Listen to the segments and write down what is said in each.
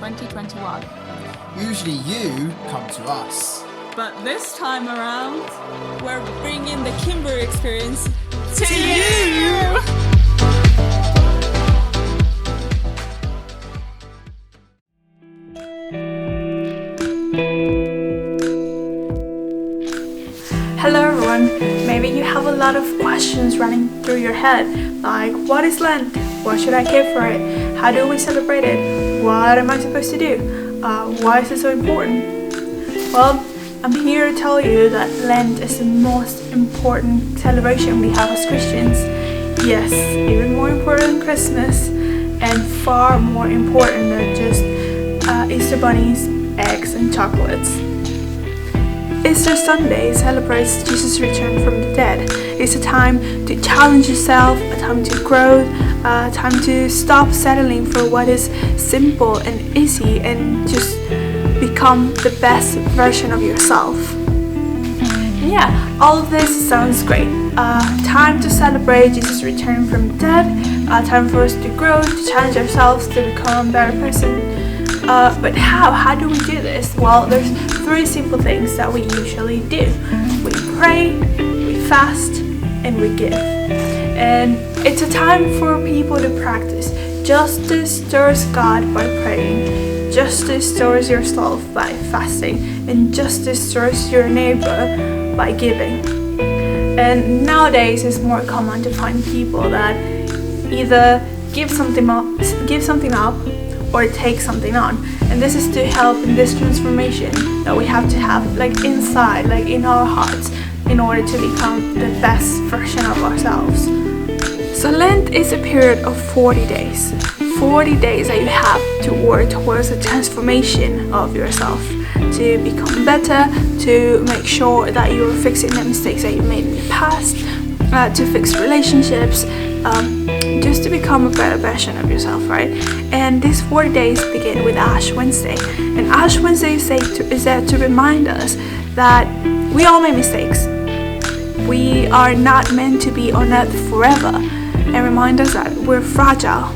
2021. Usually you come to us. But this time around, we're bringing the Kimber experience to you! Hello everyone, maybe you have a lot of questions running through your head, like what is Lent? What should I give for it? How do we celebrate it? What am I supposed to do? Why is it so important? Well, I'm here to tell you that Lent is the most important celebration we have as Christians. Yes, even more important than Christmas, and far more important than just Easter bunnies, eggs and chocolates. Easter Sunday celebrates Jesus' return from the dead. It's a time to challenge yourself, a time to grow, a time to stop settling for what is simple and easy and just become the best version of yourself. And yeah, all of this sounds great. Time to celebrate Jesus' return from the dead, time for us to grow, to challenge ourselves to become a better person. But how do we do this? Well, there's 3 simple things that we usually do. We pray, we fast, and we give. And it's a time for people to practice justice towards God by praying, justice towards yourself by fasting, and justice towards your neighbor by giving. And nowadays it's more common to find people that either give something up or take something on, and this is to help in this transformation that we have to have like inside, like in our hearts, in order to become the best version of ourselves. So Lent is a period of 40 days. 40 days that you have to work towards a transformation of yourself, to become better, to make sure that you're fixing the mistakes that you made in the past, to fix relationships, just to become a better version of yourself, right? And these 40 days begin with Ash Wednesday. And Ash Wednesday is there to remind us that we all make mistakes. We are not meant to be on earth forever, and remind us that we're fragile.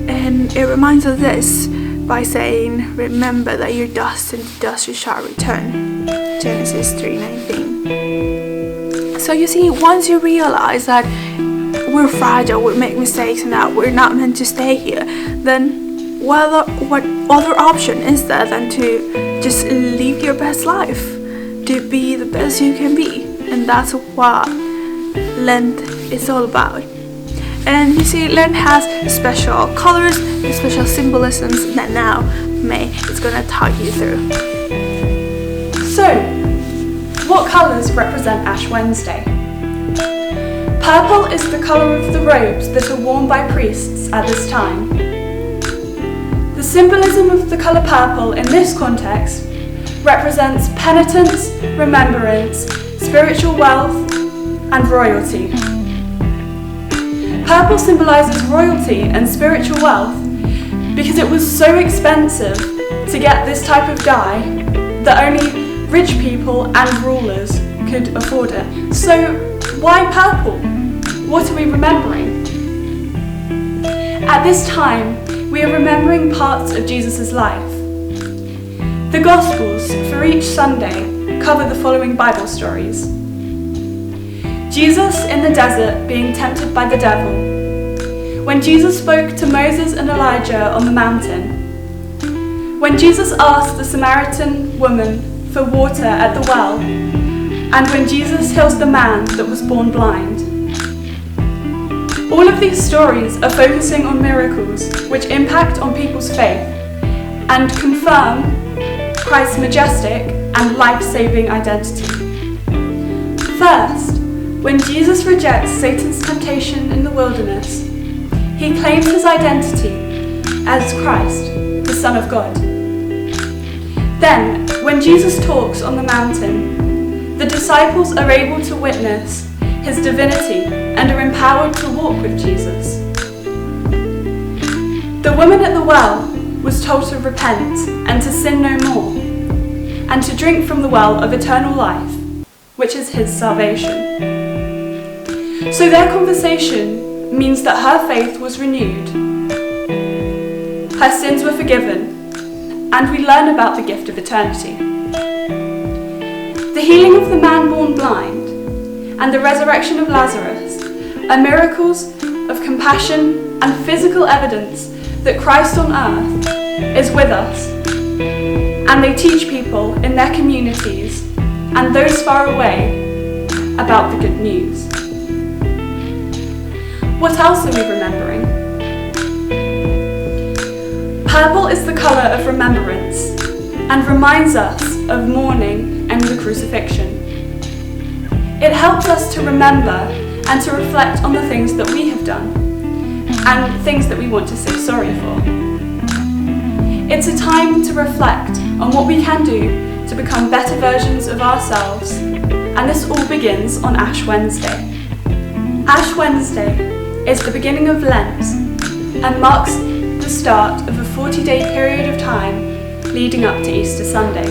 And it reminds us this by saying, remember that you're dust, and to dust you shall return. Genesis 3:19. So you see, once you realize that we're fragile, we make mistakes, and that we're not meant to stay here, then what other option is there than to just live your best life, to be the best you can be? And that's what Lent is all about. And you see, Lent has special colors and special symbolisms that now May is going to talk you through. So, what colours represent Ash Wednesday? Purple is the colour of the robes that are worn by priests at this time. The symbolism of the colour purple in this context represents penitence, remembrance, spiritual wealth, and royalty. Purple symbolises royalty and spiritual wealth because it was so expensive to get this type of dye that only rich people and rulers could afford it. So why purple? What are we remembering? At this time, we are remembering parts of Jesus' life. The Gospels for each Sunday cover the following Bible stories. Jesus in the desert being tempted by the devil. When Jesus spoke to Moses and Elijah on the mountain. When Jesus asked the Samaritan woman for water at the well. And when Jesus heals the man that was born blind. All of these stories are focusing on miracles which impact on people's faith and confirm Christ's majestic and life-saving identity. First, when Jesus rejects Satan's temptation in the wilderness, he claims his identity as Christ, the Son of God. Then, when Jesus talks on the mountain, the disciples are able to witness his divinity and are empowered to walk with Jesus. The woman at the well was told to repent and to sin no more, and to drink from the well of eternal life, which is his salvation. So their conversation means that her faith was renewed. her sins were forgiven, and we learn about the gift of eternity. The healing of the man born blind and the resurrection of Lazarus are miracles of compassion and physical evidence that Christ on earth is with us, and they teach people in their communities and those far away about the good news. What else are we remembering? Purple is the colour of remembrance and reminds us of mourning and the crucifixion. It helps us to remember and to reflect on the things that we have done and things that we want to say sorry for. It's a time to reflect on what we can do to become better versions of ourselves, and this all begins on Ash Wednesday. Ash Wednesday is the beginning of Lent and marks the start of a 40-day period of time leading up to Easter Sunday.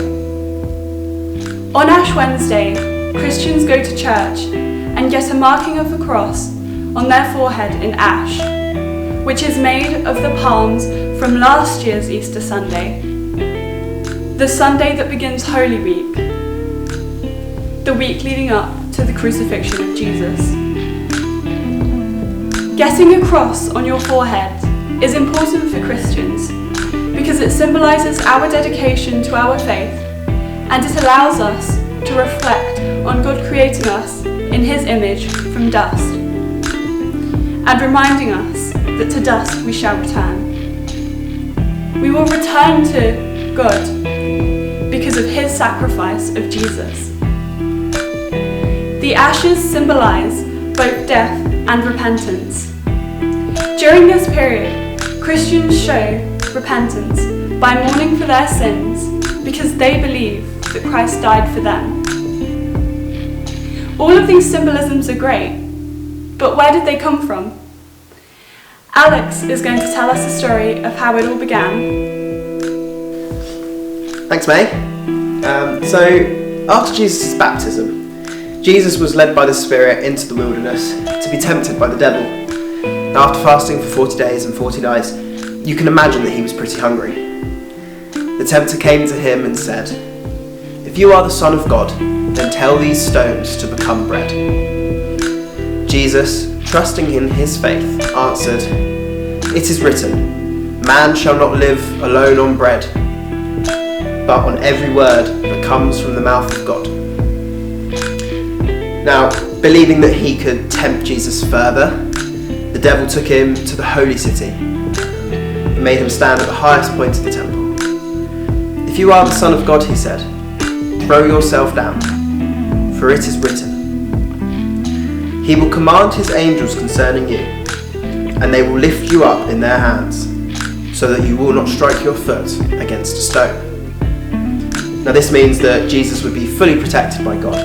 On Ash Wednesday, Christians go to church and get a marking of the cross on their forehead in ash, which is made of the palms from last year's Easter Sunday, the Sunday that begins Holy Week, the week leading up to the crucifixion of Jesus. Getting a cross on your forehead is important for Christians because it symbolises our dedication to our faith, and it allows us to reflect on God creating us in His image from dust, and reminding us that to dust we shall return. We will return to God because of His sacrifice of Jesus. The ashes symbolise both death and repentance. During this period, Christians show repentance by mourning for their sins because they believe that Christ died for them. All of these symbolisms are great, but where did they come from? Alex is going to tell us the story of how it all began. Thanks, May. So, after Jesus' baptism, Jesus was led by the Spirit into the wilderness to be tempted by the devil. After fasting for 40 days and 40 nights, you can imagine that he was pretty hungry. The tempter came to him and said, "If you are the Son of God, then tell these stones to become bread." Jesus, trusting in his faith, answered, "It is written, man shall not live alone on bread, but on every word that comes from the mouth of God." Now, believing that he could tempt Jesus further, the devil took him to the holy city and made him stand at the highest point of the temple. "If you are the Son of God," he said, "throw yourself down, for it is written, He will command His angels concerning you, and they will lift you up in their hands, so that you will not strike your foot against a stone." Now this means that Jesus would be fully protected by God,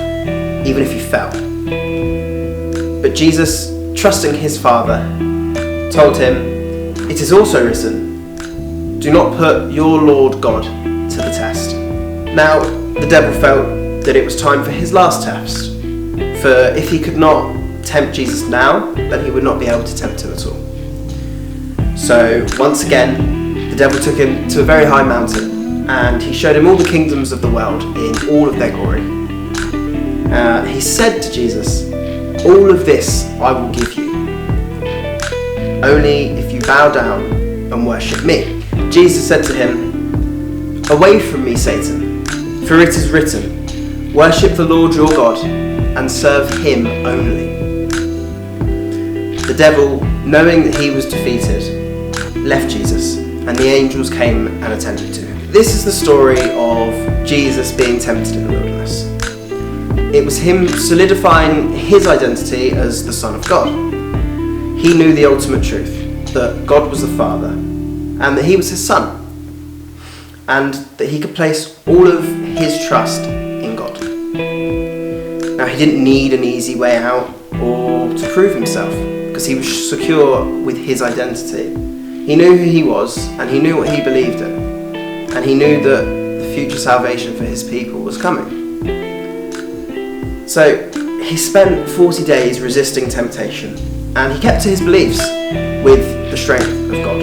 even if he fell. But Jesus, trusting his Father, told him, "It is also written, do not put your Lord God to the test." Now, the devil felt that it was time for his last test, for if he could not tempt Jesus now, then he would not be able to tempt him at all. So, once again, the devil took him to a very high mountain, and he showed him all the kingdoms of the world in all of their glory. He said to Jesus, "All of this I will give you, only if you bow down and worship me." Jesus said to him, "Away from me, Satan, for it is written, worship the Lord your God and serve him only." The devil, knowing that he was defeated, left Jesus, and the angels came and attended to him. This is the story of Jesus being tempted in the wilderness. It was him solidifying his identity as the Son of God. He knew the ultimate truth, that God was the Father, and that he was his Son, and that he could place all of his trust in God. Now, he didn't need an easy way out or to prove himself, because he was secure with his identity. He knew who he was, and he knew what he believed in, and he knew that the future salvation for his people was coming. So he spent 40 days resisting temptation, and he kept to his beliefs with the strength of God.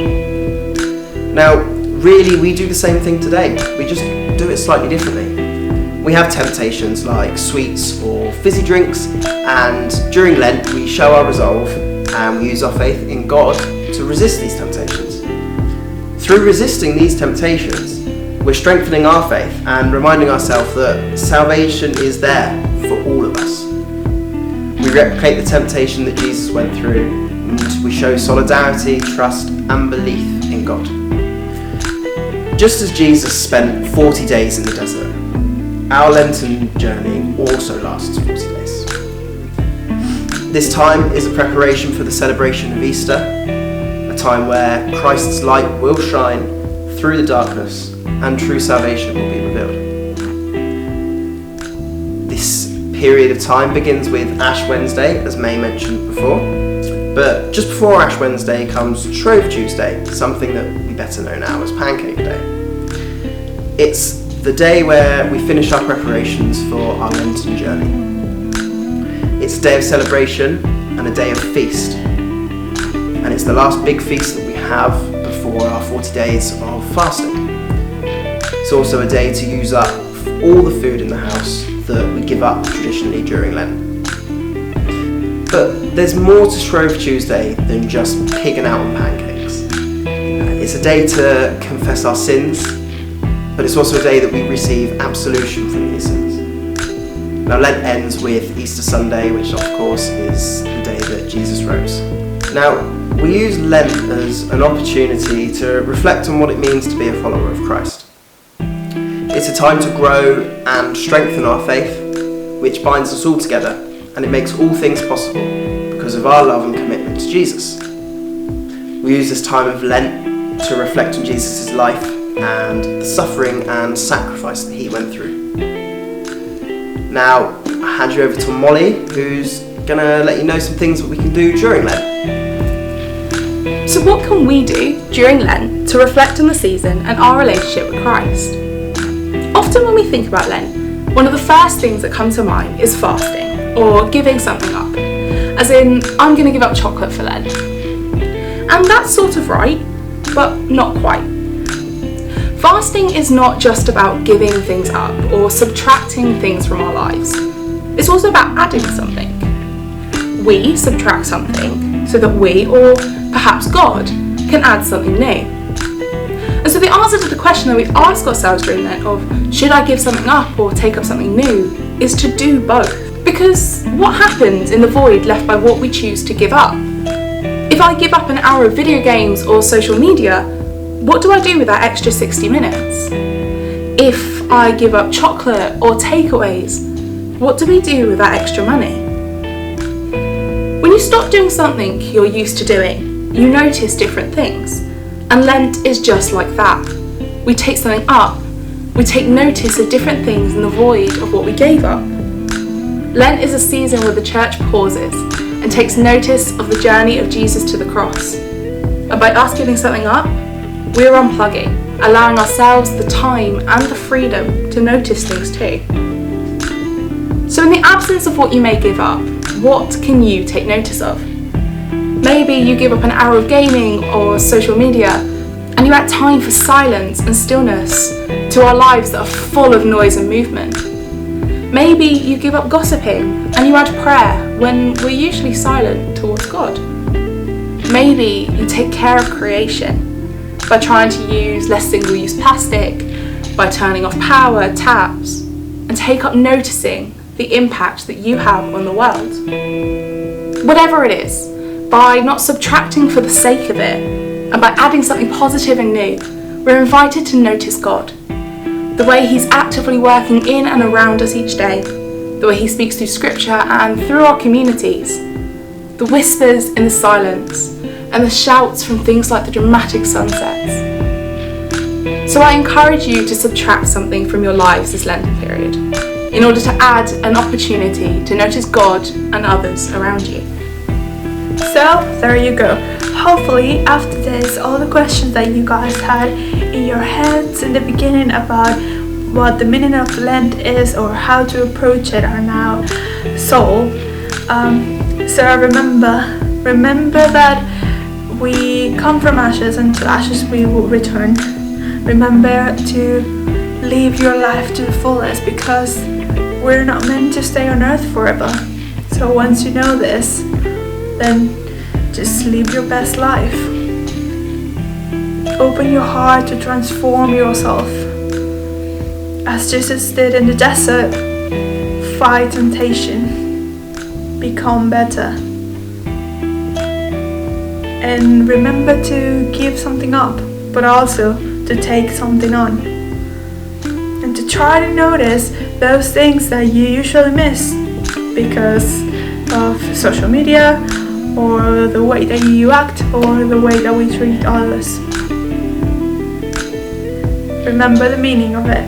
Now, really, we do the same thing today. We just do it slightly differently. We have temptations like sweets or fizzy drinks, and during Lent we show our resolve and we use our faith in God to resist these temptations. Through resisting these temptations, we're strengthening our faith and reminding ourselves that salvation is there for all of us. We replicate the temptation that Jesus went through, and we show solidarity, trust and belief in God. Just as Jesus spent 40 days in the desert, our Lenten journey also lasts 40 days. This time is a preparation for the celebration of Easter, a time where Christ's light will shine through the darkness and true salvation will be revealed. This period of time begins with Ash Wednesday, as May mentioned before, but just before Ash Wednesday comes Shrove Tuesday, something that we better know now as Pancake Day. It's the day where we finish our preparations for our Lenten journey. It's a day of celebration and a day of feast. And it's the last big feast that we have before our 40 days of fasting. It's also a day to use up all the food in the house that we give up traditionally during Lent. But there's more to Shrove Tuesday than just pigging out on pancakes. It's a day to confess our sins, but it's also a day that we receive absolution from these sins. Now, Lent ends with Easter Sunday, which of course is the day that Jesus rose. Now, we use Lent as an opportunity to reflect on what it means to be a follower of Christ. It's a time to grow and strengthen our faith, which binds us all together, and it makes all things possible because of our love and commitment to Jesus. We use this time of Lent to reflect on Jesus' life and the suffering and sacrifice that he went through. Now, I hand you over to Molly, who's going to let you know some things that we can do during Lent. So what can we do during Lent to reflect on the season and our relationship with Christ? Often when we think about Lent, one of the first things that comes to mind is fasting or giving something up. As in, I'm going to give up chocolate for Lent. And that's sort of right, but not quite. Fasting is not just about giving things up or subtracting things from our lives. It's also about adding something. We subtract something so that we, or perhaps God, can add something new. And so the answer to the question that we ask ourselves during Lent of should I give something up or take up something new is to do both. Because what happens in the void left by what we choose to give up? If I give up an hour of video games or social media, what do I do with that extra 60 minutes? If I give up chocolate or takeaways, what do we do with that extra money? When you stop doing something you're used to doing, you notice different things. And Lent is just like that. We take something up, we take notice of different things in the void of what we gave up. Lent is a season where the church pauses and takes notice of the journey of Jesus to the cross. And by us giving something up, we're unplugging, allowing ourselves the time and the freedom to notice things too. So in the absence of what you may give up, what can you take notice of? Maybe you give up an hour of gaming or social media and you add time for silence and stillness to our lives that are full of noise and movement. Maybe you give up gossiping and you add prayer when we're usually silent towards God. Maybe you take care of creation by trying to use less single-use plastic, by turning off power, taps, and take up noticing the impact that you have on the world. Whatever it is, by not subtracting for the sake of it, and by adding something positive and new, we're invited to notice God. The way he's actively working in and around us each day, the way he speaks through scripture and through our communities, the whispers in the silence, and the shouts from things like the dramatic sunsets. So I encourage you to subtract something from your lives this Lenten period, in order to add an opportunity to notice God and others around you. So there you go. Hopefully after this, all the questions that you guys had in your heads in the beginning about what the meaning of Lent is or how to approach it are now solved. So remember that we come from ashes, and to ashes we will return. Remember to live your life to the fullest, because we're not meant to stay on earth forever. So once you know this, then just live your best life. Open your heart to transform yourself. As Jesus did in the desert, fight temptation. Become better. And remember to give something up, but also to take something on. And to try to notice those things that you usually miss because of social media, or the way that you act, or the way that we treat others. Remember the meaning of it.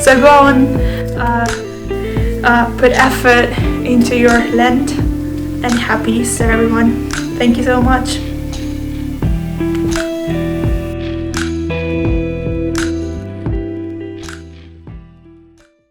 So go on, put effort into your Lent, and happy Easter, everyone. Thank you so much.